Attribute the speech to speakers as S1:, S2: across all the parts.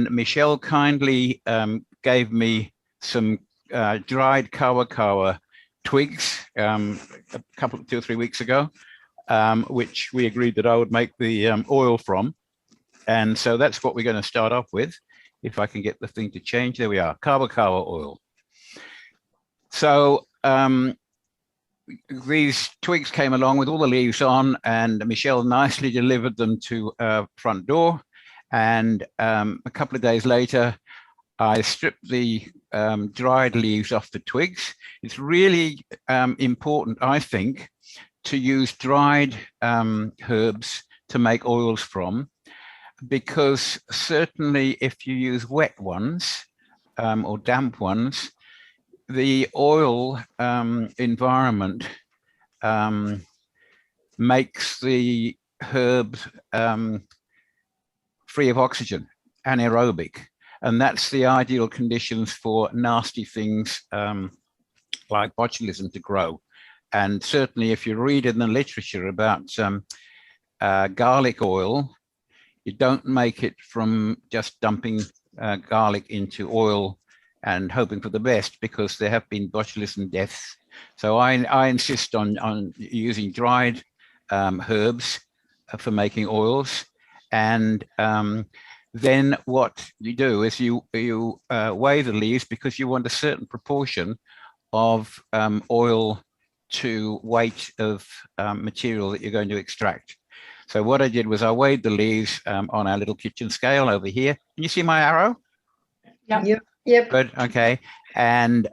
S1: and Michelle kindly gave me some dried kawa twigs a couple, 2 or 3 weeks ago, which we agreed that I would make the oil from. And so that's what we're going to start off with. If I can get the thing to change, there we are, kawa oil. So these twigs came along with all the leaves on, and Michelle nicely delivered them to our front door. And a couple of days later, I stripped the dried leaves off the twigs. It's really important, I think, to use dried herbs to make oils from, because certainly if you use wet ones or damp ones, the oil environment makes the herbs free of oxygen, anaerobic. And that's the ideal conditions for nasty things like botulism to grow. And certainly if you read in the literature about garlic oil, you don't make it from just dumping garlic into oil and hoping for the best, because there have been botulism deaths. So I insist on using dried herbs for making oils. And then what you do is you weigh the leaves, because you want a certain proportion of oil to weight of material that you're going to extract. So what I did was I weighed the leaves on our little kitchen scale over here. Can you see my arrow?
S2: Yep. Yep.
S1: Good. Okay. And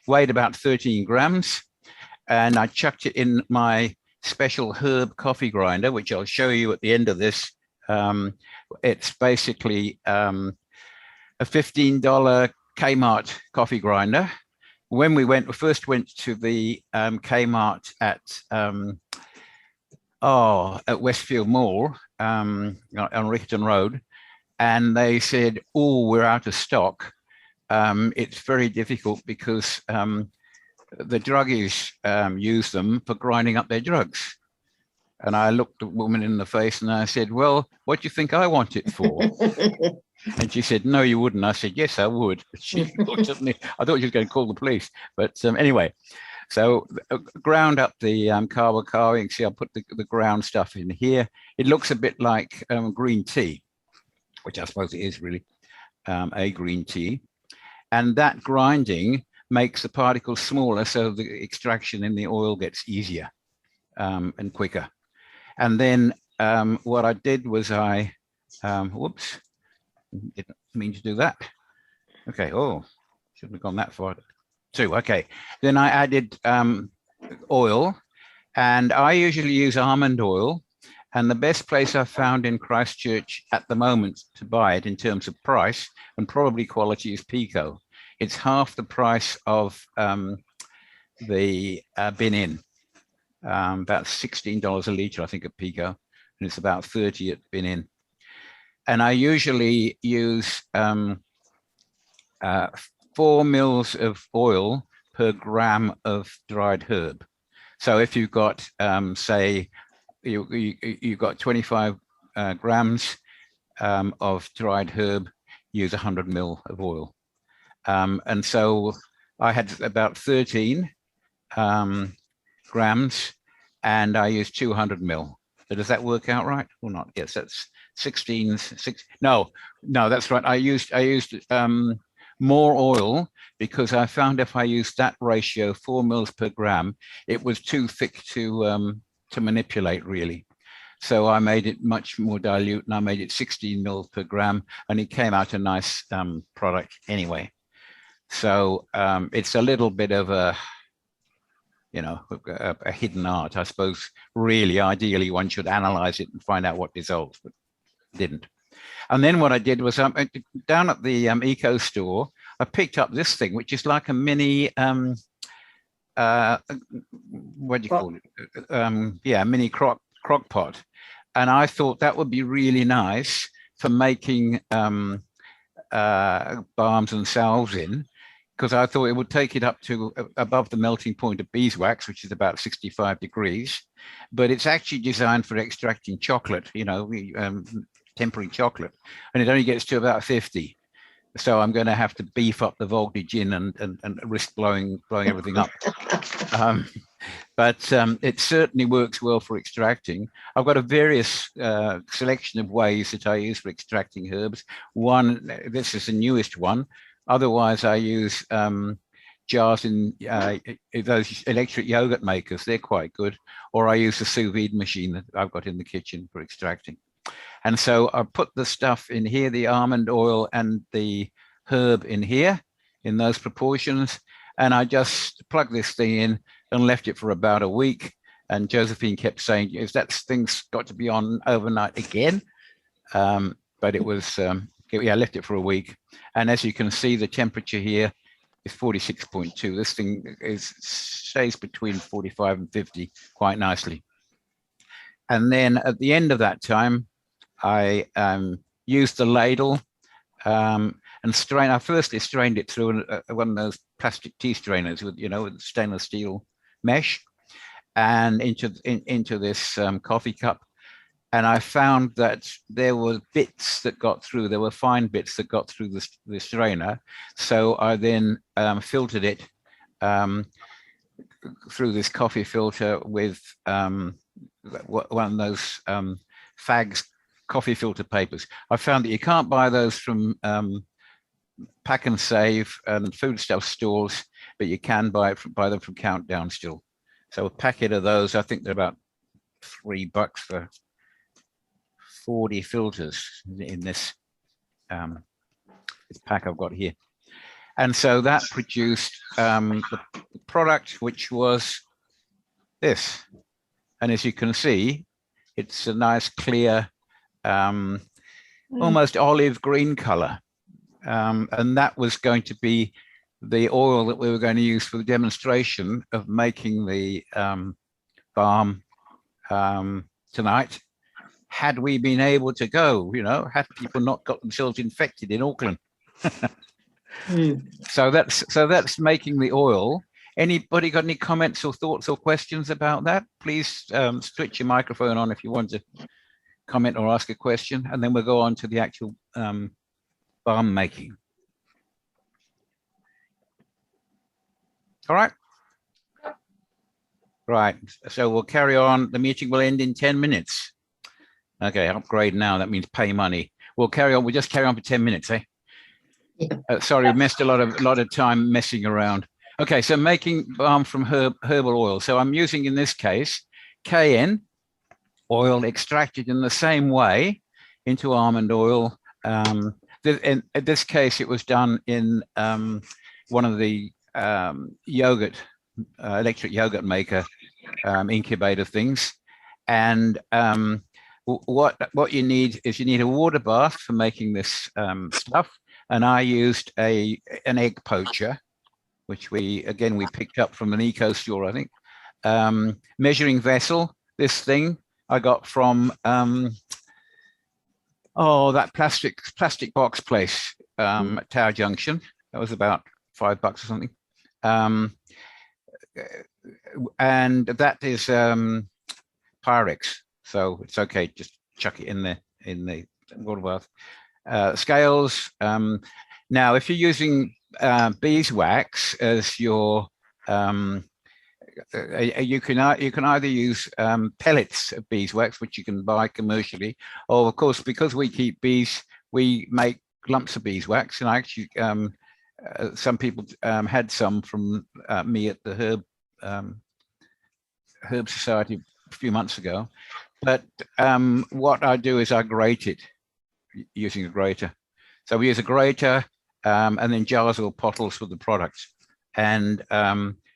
S1: weighed about 13 grams. And I chucked it in my special herb coffee grinder, which I'll show you at the end of this. It's basically a $15 Kmart coffee grinder. When we first went to the Kmart at Westfield Mall on Rickerton Road, and they said, "Oh, we're out of stock." It's very difficult because the druggies use them for grinding up their drugs. And I looked the woman in the face and I said, "Well, what do you think I want it for?" And she said, "No, you wouldn't." I said, "Yes, I would." She looked at me. I thought she was going to call the police. But anyway, so ground up the kawa. You can see I put the ground stuff in here. It looks a bit like green tea, which I suppose it is really a green tea. And that grinding makes the particles smaller, so the extraction in the oil gets easier and quicker. And then what I did was whoops, didn't mean to do that. Okay, shouldn't have gone that far. Okay, then I added oil, and I usually use almond oil. And the best place I've found in Christchurch at the moment to buy it in terms of price and probably quality is Pico. It's half the price of the bin in, about $16 a litre, I think, at Pico, and it's about 30 at bin in. And I usually use 4 mils of oil per gram of dried herb. So if you've got, say, you've got 25 grams of dried herb, use 100 mil of oil. And so I had about 13 grams, and I used 200 mil. So does that work out right or not? Yes, that's 16. No, that's right. I used more oil because I found if I used that ratio, 4 mils per gram, it was too thick to manipulate really. So I made it much more dilute, and I made it 16 mils per gram, and it came out a nice product anyway. So it's a little bit of a hidden art, I suppose. Really, ideally, one should analyze it and find out what dissolves, but didn't. And then what I did was down at the eco store, I picked up this thing, which is like a mini, what do you call it? Mini crock pot. And I thought that would be really nice for making balms and salves in, because I thought it would take it up to above the melting point of beeswax, which is about 65 degrees. But it's actually designed for extracting chocolate, 10 tempering chocolate, and it only gets to about 50. So I'm going to have to beef up the voltage in and risk blowing everything up. But it certainly works well for extracting. I've got a various selection of ways that I use for extracting herbs. One, this is the newest one. Otherwise, I use jars in those electric yogurt makers. They're quite good. Or I use the sous vide machine that I've got in the kitchen for extracting. And so I put the stuff in here, the almond oil and the herb in here, in those proportions. And I just plugged this thing in and left it for about a week. And Josephine kept saying, "Is that thing's got to be on overnight again?" But it was, yeah, I left it for a week. And as you can see, the temperature here is 46.2. This thing stays between 45 and 50 quite nicely. And then at the end of that time, I used the ladle and I firstly strained it through one of those plastic tea strainers with, with stainless steel mesh and into this coffee cup. And I found that there were bits that got through. There were fine bits that got through the strainer. So I then filtered it through this coffee filter with one of those fags coffee filter papers. I found that you can't buy those from Pack and Save and foodstuff stores, but you can buy them from Countdown still. So a packet of those, I think they're about $3 for 40 filters in this pack I've got here. And so that produced the product, which was this. And as you can see, it's a nice clear, almost olive green color. And that was going to be the oil that we were going to use for the demonstration of making the balm tonight. Had we been able to go, had people not got themselves infected in Auckland. So that's making the oil. Anybody got any comments or thoughts or questions about that? Please switch your microphone on if you want to comment or ask a question, and then we'll go on to the actual balm making. All right. Right. So we'll carry on. The meeting will end in 10 minutes. Okay, upgrade now. That means pay money. We'll carry on. We'll just carry on for 10 minutes, eh? Yeah. Sorry, we missed a lot of time messing around. Okay, so making balm from herbal oil. So I'm using, in this case, cayenne oil extracted in the same way into almond oil. In this case, it was done in one of the electric yogurt maker incubator things. And what you need is a water bath for making this stuff. And I used an egg poacher, which we picked up from an eco store, I think. Measuring vessel, this thing I got from that plastic box place at Tower Junction. That was about $5 or something. And that is Pyrex, so it's okay. Just chuck it in the water bath. Scales. Now, if you're using beeswax as your, you can either use pellets of beeswax, which you can buy commercially, or of course, because we keep bees, we make lumps of beeswax. And I actually, some people had some from me at the Herb Society a few months ago. But what I do is I grate it using a grater. So we use a grater and then jars or bottles with the products, and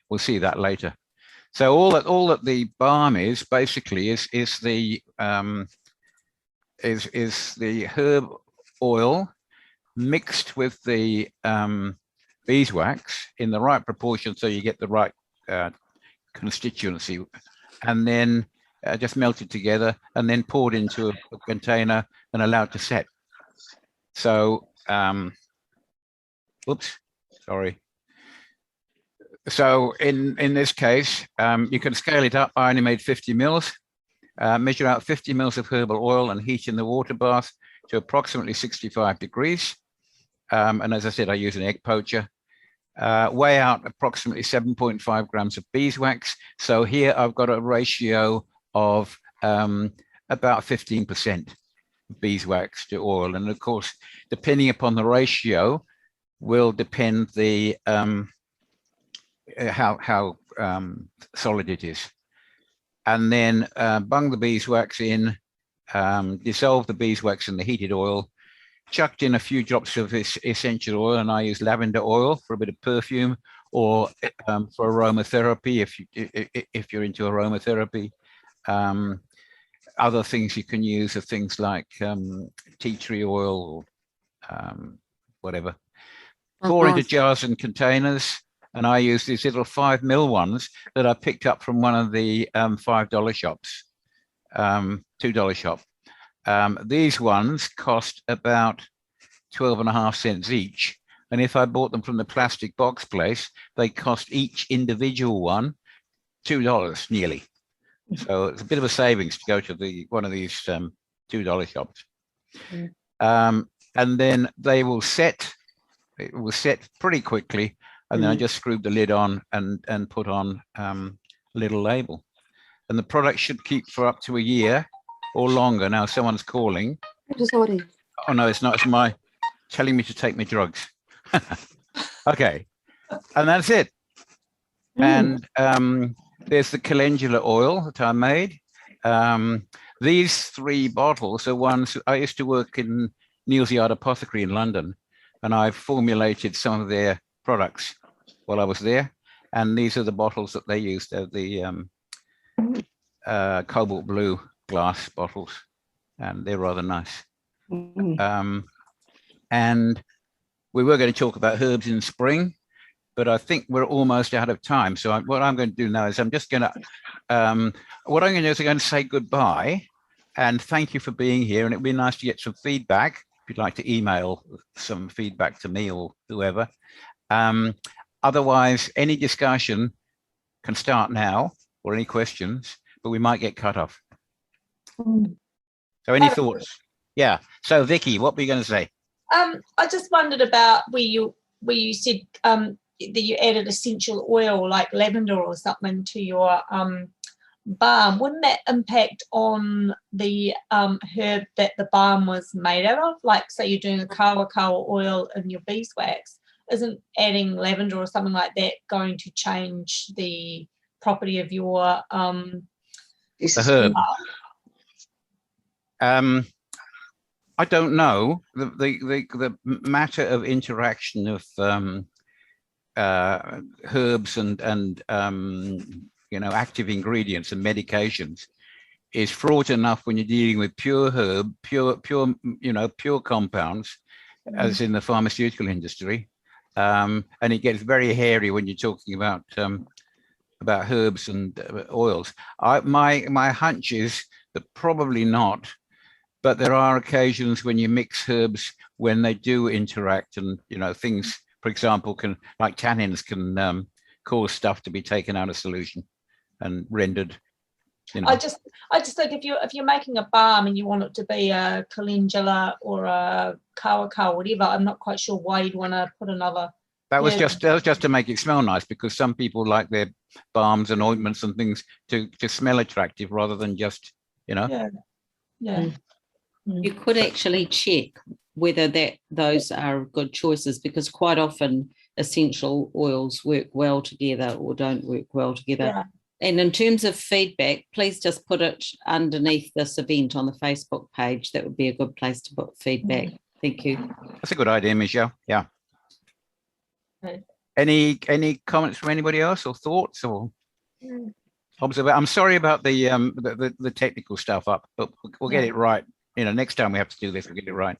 S1: we'll see that later. So all that the balm is basically is the herb oil mixed with the beeswax in the right proportion, so you get the right constituency, and then just melted together and then poured into a container and allowed to set. So, oops, sorry. So in this case, you can scale it up. I only made 50 mils. Measure out 50 mils of herbal oil and heat in the water bath to approximately 65 degrees. And as I said, I use an egg poacher. Weigh out approximately 7.5 grams of beeswax. So here I've got a ratio of about 15% beeswax to oil. And of course, depending upon the ratio will depend the how solid it is. And then bung the beeswax in, dissolve the beeswax in the heated oil, chucked in a few drops of essential oil, and I use lavender oil for a bit of perfume, or for aromatherapy if you're into aromatherapy. Other things you can use are things like tea tree oil, or whatever. Pour into jars and containers, and I use these little 5 ml ones that I picked up from one of the $5 shops, $2 shop. These ones cost about 12.5 cents each. And if I bought them from the plastic box place, they cost each individual one $2 nearly. So it's a bit of a savings to go to one of these $2 shops. And then they will set, it will set pretty quickly. And then I just screwed the lid on and put on a little label. And the product should keep for up to a year or longer. Now someone's calling. Oh no, it's not. It's my telling me to take my drugs. Okay, and that's it. And there's the calendula oil that I made. These 3 bottles are ones I used to work in Neal's Yard Apothecary in London, and I formulated some of their products while I was there. And these are the bottles that they used, the cobalt blue glass bottles, and they're rather nice. And we were going to talk about herbs in spring, but I think we're almost out of time. So what I'm going to do now is I'm just going to, what I'm going to do is I'm going to say goodbye and thank you for being here. And it'd be nice to get some feedback. If you'd like to email some feedback to me or whoever. Otherwise, any discussion can start now, or any questions, but we might get cut off. So any thoughts? Yeah. So Vicky, what were you going to say?
S2: I just wondered about where you said that you added essential oil like lavender or something to your balm. Wouldn't that impact on the herb that the balm was made out of? Like, say you're doing a kawa oil in your beeswax, isn't adding lavender or something like that going to change the property of your
S1: the herb? I don't know. The matter of interaction of herbs and active ingredients and medications is fraught enough when you're dealing with pure herb, pure compounds, as in the pharmaceutical industry, and it gets very hairy when you're talking about herbs and oils. My hunch is that probably not. But there are occasions when you mix herbs when they do interact, and things, for example, like tannins can cause stuff to be taken out of solution and rendered.
S2: I just think if you're making a balm and you want it to be a calendula or a kawa or whatever, I'm not quite sure why you'd want to put another.
S1: That was just to make it smell nice, because some people like their balms and ointments and things to smell attractive rather than just
S2: Yeah.
S3: You could actually check whether those are good choices, because quite often essential oils work well together or don't work well together.
S2: Yeah.
S3: And in terms of feedback, please just put it underneath this event on the Facebook page. That would be a good place to put feedback. Thank you.
S1: That's a good idea, Michelle. Yeah.
S2: Okay.
S1: Any comments from anybody else, or thoughts, or observations? I'm sorry about the technical stuff up, but we'll get it right. Next time we have to do this, we'll get it right.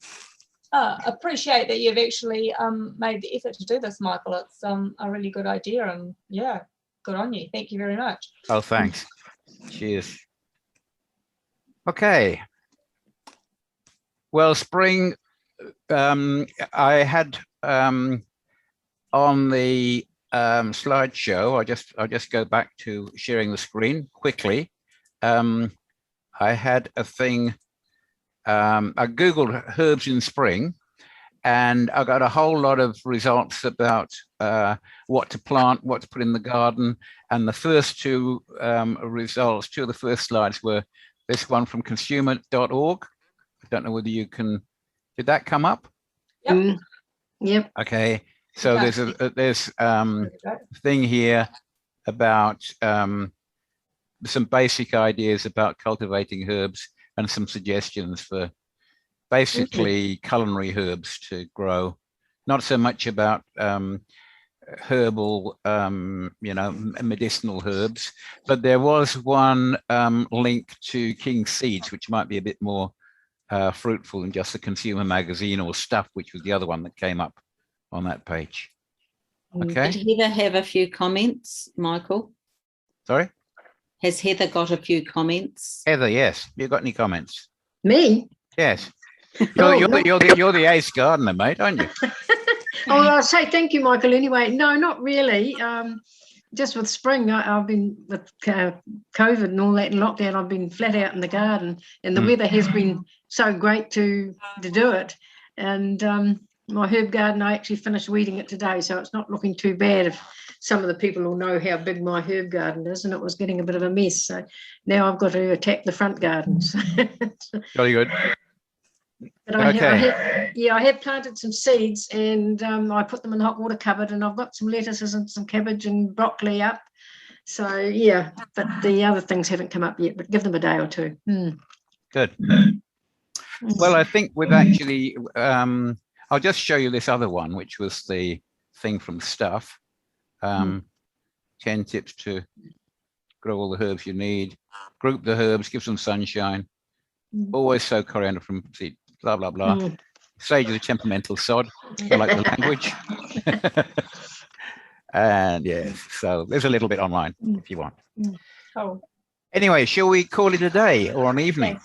S2: Appreciate that you've actually made the effort to do this, Michael. It's a really good idea, and yeah, good on you. Thank you very much.
S1: Oh, thanks. Cheers. Okay. Well, spring, I had on the slideshow, I'll just go back to sharing the screen quickly. I had a thing I Googled herbs in spring, and I got a whole lot of results about what to plant, what to put in the garden. And the first two results, two of the first slides were this one from consumer.org. I don't know whether you can, did that come up?
S2: Yep.
S4: Yep.
S1: Okay, so there's thing here about some basic ideas about cultivating herbs and some suggestions for basically culinary herbs to grow. Not so much about herbal, medicinal herbs, but there was one link to King's Seeds, which might be a bit more fruitful than just the Consumer Magazine or Stuff, which was the other one that came up on that page. Okay.
S3: Did Heather have a few comments, Michael?
S1: Sorry?
S3: Has Heather got a few comments?
S1: Heather, yes. You got any comments?
S4: Me?
S1: Yes.
S4: Oh,
S1: You're the ace gardener, mate, aren't you?
S4: Oh, I'll say thank you, Michael. Anyway, no, not really. Just with spring, I've been with COVID and all that and lockdown. I've been flat out in the garden, and the weather has been so great to do it. And my herb garden, I actually finished weeding it today, so it's not looking too bad. If some of the people will know how big my herb garden is, and it was getting a bit of a mess. So now I've got to attack the front gardens.
S1: Very good.
S4: But I have planted some seeds, and I put them in the hot water cupboard, and I've got some lettuces and some cabbage and broccoli up. So yeah, but the other things haven't come up yet, but give them a day or two.
S1: Good. Well, I think we've actually, I'll just show you this other one, which was the thing from Stuff. 10 tips to grow all the herbs you need. Group the herbs, give some sunshine. Always sow coriander from seed. Blah blah blah. Sage is a temperamental sod. I like the language. And yes, so there's a little bit online if you want.
S2: Oh.
S1: Anyway, shall we call it a day or an evening?
S2: Yes.